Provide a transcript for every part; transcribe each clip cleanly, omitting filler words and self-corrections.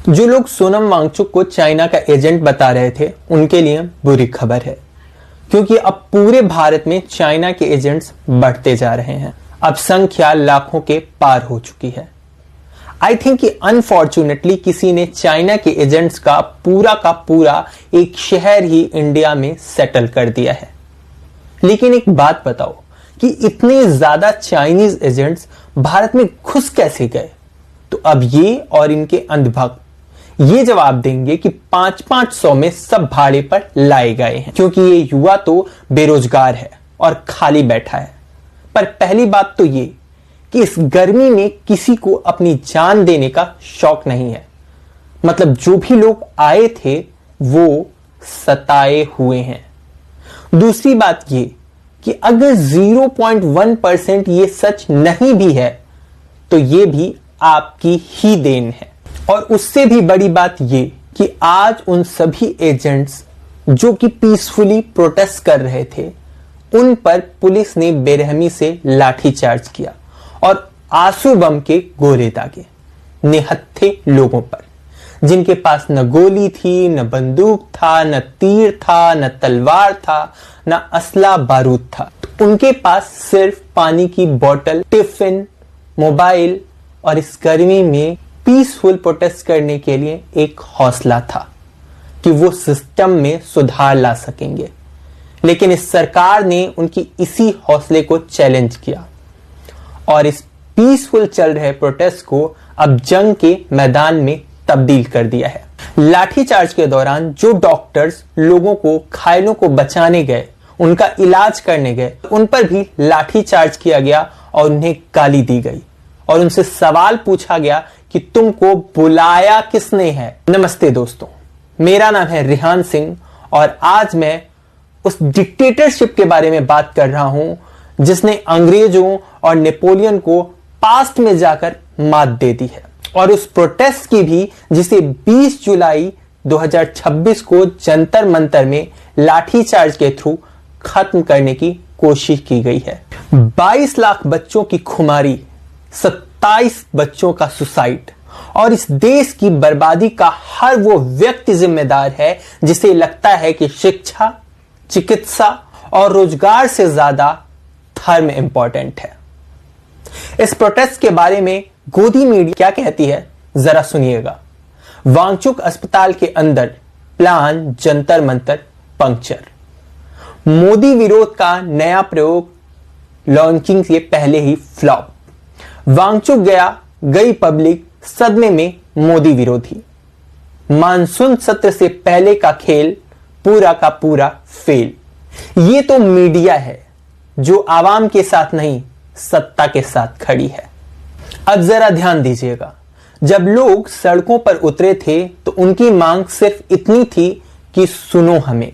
जो लोग सोनम वांगचुक को चाइना का एजेंट बता रहे थे उनके लिए बुरी खबर है, क्योंकि अब पूरे भारत में चाइना के एजेंट्स बढ़ते जा रहे हैं। अब संख्या लाखों के पार हो चुकी है। आई थिंक कि अनफॉर्चुनेटली किसी ने चाइना के एजेंट्स का पूरा एक शहर ही इंडिया में सेटल कर दिया है। लेकिन एक बात बताओ कि इतने ज्यादा चाइनीज एजेंट्स भारत में घुस कैसे गए? तो अब ये और इनके अंधभक्त ये जवाब देंगे कि 500 में सब भाड़े पर लाए गए हैं, क्योंकि ये युवा तो बेरोजगार है और खाली बैठा है। पर पहली बात तो ये कि इस गर्मी में किसी को अपनी जान देने का शौक नहीं है। मतलब जो भी लोग आए थे वो सताए हुए हैं। दूसरी बात ये कि अगर 0.1% ये सच नहीं भी है तो ये भी आपकी ही देन है। और उससे भी बड़ी बात ये कि आज उन सभी एजेंट्स जो कि पीसफुली प्रोटेस्ट कर रहे थे उन पर पुलिस ने बेरहमी से लाठीचार्ज किया और आंसू बम के गोले दागे निहत्थे लोगों पर, जिनके पास न गोली थी, न बंदूक था, न तीर था, न तलवार था, न असला बारूद था। तो उनके पास सिर्फ पानी की बोतल, टिफिन, मोबाइल और इस गर्मी में पीसफुल प्रोटेस्ट करने के लिए एक हौसला था कि वो सिस्टम में सुधार ला सकेंगे। लेकिन इस सरकार ने उनकी इसी हौसले को चैलेंज किया और इस पीसफुल चल रहे प्रोटेस्ट को अब जंग के मैदान में तब्दील कर दिया है। लाठीचार्ज के दौरान जो डॉक्टर्स लोगों को, घायलों को बचाने गए, उनका इलाज करने गए, उन पर भी लाठीचार्ज किया गया और उन्हें गाली दी गई और उनसे सवाल पूछा गया कि तुमको बुलाया किसने है। नमस्ते दोस्तों, मेरा नाम है रिहान सिंह और आज मैं उस डिक्टेटरशिप के बारे में बात कर रहा हूं जिसने अंग्रेजों और नेपोलियन को पास्ट में जाकर मात दे दी है, और उस प्रोटेस्ट की भी जिसे 20 जुलाई 2026 को जंतर मंतर में लाठीचार्ज के थ्रू खत्म करने की कोशिश की गई है। 22 लाख बच्चों की खुमारी, 27 बच्चों का सुसाइड और इस देश की बर्बादी का हर वो व्यक्ति जिम्मेदार है जिसे लगता है कि शिक्षा, चिकित्सा और रोजगार से ज्यादा धर्म इंपॉर्टेंट है। इस प्रोटेस्ट के बारे में गोदी मीडिया क्या कहती है जरा सुनिएगा। वांगचुक अस्पताल के अंदर प्लान जंतर मंतर पंक्चर। मोदी विरोध का नया प्रयोग लॉन्चिंग से पहले ही फ्लॉप। वांगचुक गई पब्लिक सदमे में मोदी विरोधी। मानसून सत्र से पहले का खेल पूरा का पूरा फेल। ये तो मीडिया है जो आवाम के साथ नहीं सत्ता के साथ खड़ी है। अब जरा ध्यान दीजिएगा, जब लोग सड़कों पर उतरे थे तो उनकी मांग सिर्फ इतनी थी कि सुनो, हमें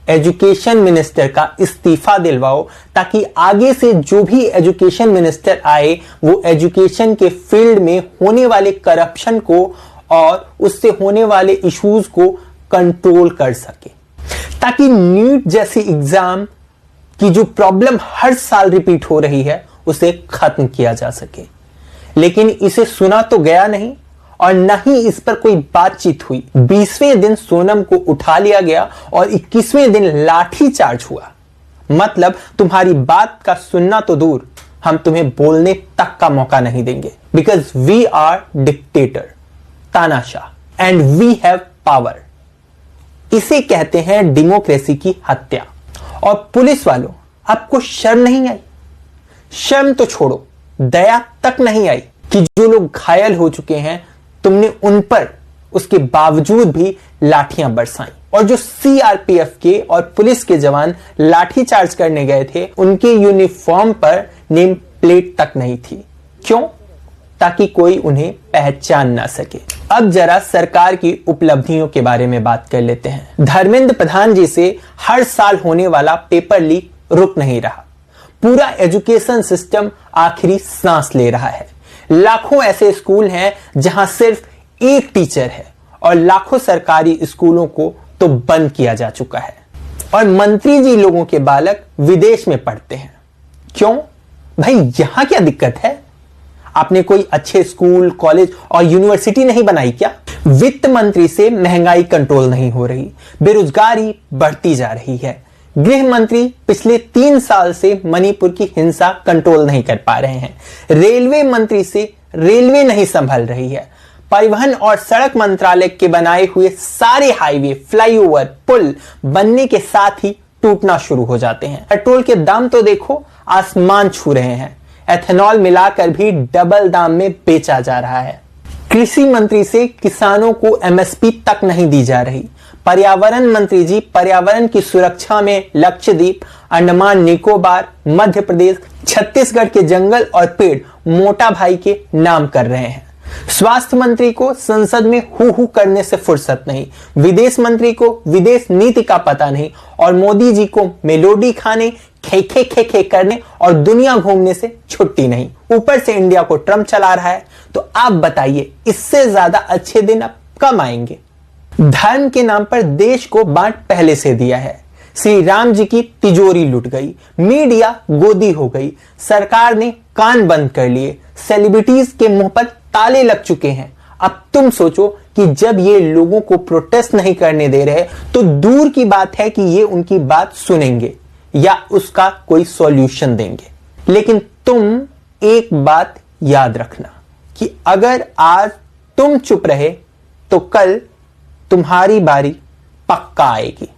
एजुकेशन मिनिस्टर का इस्तीफा दिलवाओ ताकि आगे से जो भी एजुकेशन मिनिस्टर आए वो एजुकेशन के फील्ड में होने वाले करप्शन को और उससे होने इश्यूज को कंट्रोल कर सके, ताकि नीट जैसी एग्जाम की जो प्रॉब्लम हर साल रिपीट हो रही है उसे खत्म किया जा सके। लेकिन इसे सुना तो गया नहीं और न ही इस पर कोई बातचीत हुई। 20वें दिन सोनम को उठा लिया गया और 21वें दिन लाठीचार्ज हुआ। मतलब तुम्हारी बात का सुनना तो दूर, हम तुम्हें बोलने तक का मौका नहीं देंगे। बिकॉज वी आर डिक्टेटर, तानाशाह, एंड वी हैव पावर। इसे कहते हैं डेमोक्रेसी की हत्या। और पुलिस वालों, आपको शर्म नहीं आई? शर्म तो छोड़ो, दया तक नहीं आई कि जो लोग घायल हो चुके हैं तुमने उन पर उसके बावजूद भी लाठियां बरसाई, और जो सीआरपीएफ के और पुलिस के जवान लाठीचार्ज करने गए थे उनके यूनिफॉर्म पर नेम प्लेट तक नहीं थी। क्यों? ताकि कोई उन्हें पहचान ना सके। अब जरा सरकार की उपलब्धियों के बारे में बात कर लेते हैं। धर्मेंद्र प्रधान जी से हर साल होने वाला पेपर लीक रुक नहीं रहा। पूरा एजुकेशन सिस्टम आखिरी सांस ले रहा है। लाखों ऐसे स्कूल हैं जहां सिर्फ एक टीचर है और लाखों सरकारी स्कूलों को तो बंद किया जा चुका है। और मंत्री जी लोगों के बालक विदेश में पढ़ते हैं। क्यों भाई, यहां क्या दिक्कत है? आपने कोई अच्छे स्कूल, कॉलेज और यूनिवर्सिटी नहीं बनाई क्या? वित्त मंत्री से महंगाई कंट्रोल नहीं हो रही, बेरोजगारी बढ़ती जा रही है। गृह मंत्री पिछले 3 साल से मणिपुर की हिंसा कंट्रोल नहीं कर पा रहे हैं। रेलवे मंत्री से रेलवे नहीं संभल रही है। परिवहन और सड़क मंत्रालय के बनाए हुए सारे हाईवे, फ्लाईओवर, पुल बनने के साथ ही टूटना शुरू हो जाते हैं। पेट्रोल के दाम तो देखो, आसमान छू रहे हैं। एथेनॉल मिलाकर भी डबल दाम में बेचा जा रहा है। कृषि मंत्री से किसानों को एमएसपी तक नहीं दी जा रही। पर्यावरण मंत्री जी पर्यावरण की सुरक्षा में लक्षद्वीप, अंडमान निकोबार, मध्य प्रदेश, छत्तीसगढ़ के जंगल और पेड़ मोटा भाई के नाम कर रहे हैं। स्वास्थ्य मंत्री को संसद में हु करने से फुर्सत नहीं, विदेश मंत्री को विदेश नीति का पता नहीं और मोदी जी को मेलोडी खाने, खे करने और दुनिया घूमने से छुट्टी नहीं। ऊपर से इंडिया को ट्रम्प चला रहा है। तो आप बताइए इससे ज्यादा अच्छे दिन अब कब आएंगे? धर्म के नाम पर देश को बांट पहले से दिया है। श्री राम जी की तिजोरी लुट गई, मीडिया गोदी हो गई, सरकार ने कान बंद कर लिए, सेलिब्रिटीज के मुंह पर ताले लग चुके हैं। अब तुम सोचो कि जब ये लोगों को प्रोटेस्ट नहीं करने दे रहे तो दूर की बात है कि ये उनकी बात सुनेंगे या उसका कोई सॉल्यूशन देंगे। लेकिन तुम एक बात याद रखना कि अगर आज तुम चुप रहे तो कल तुम्हारी बारी पक्का आएगी।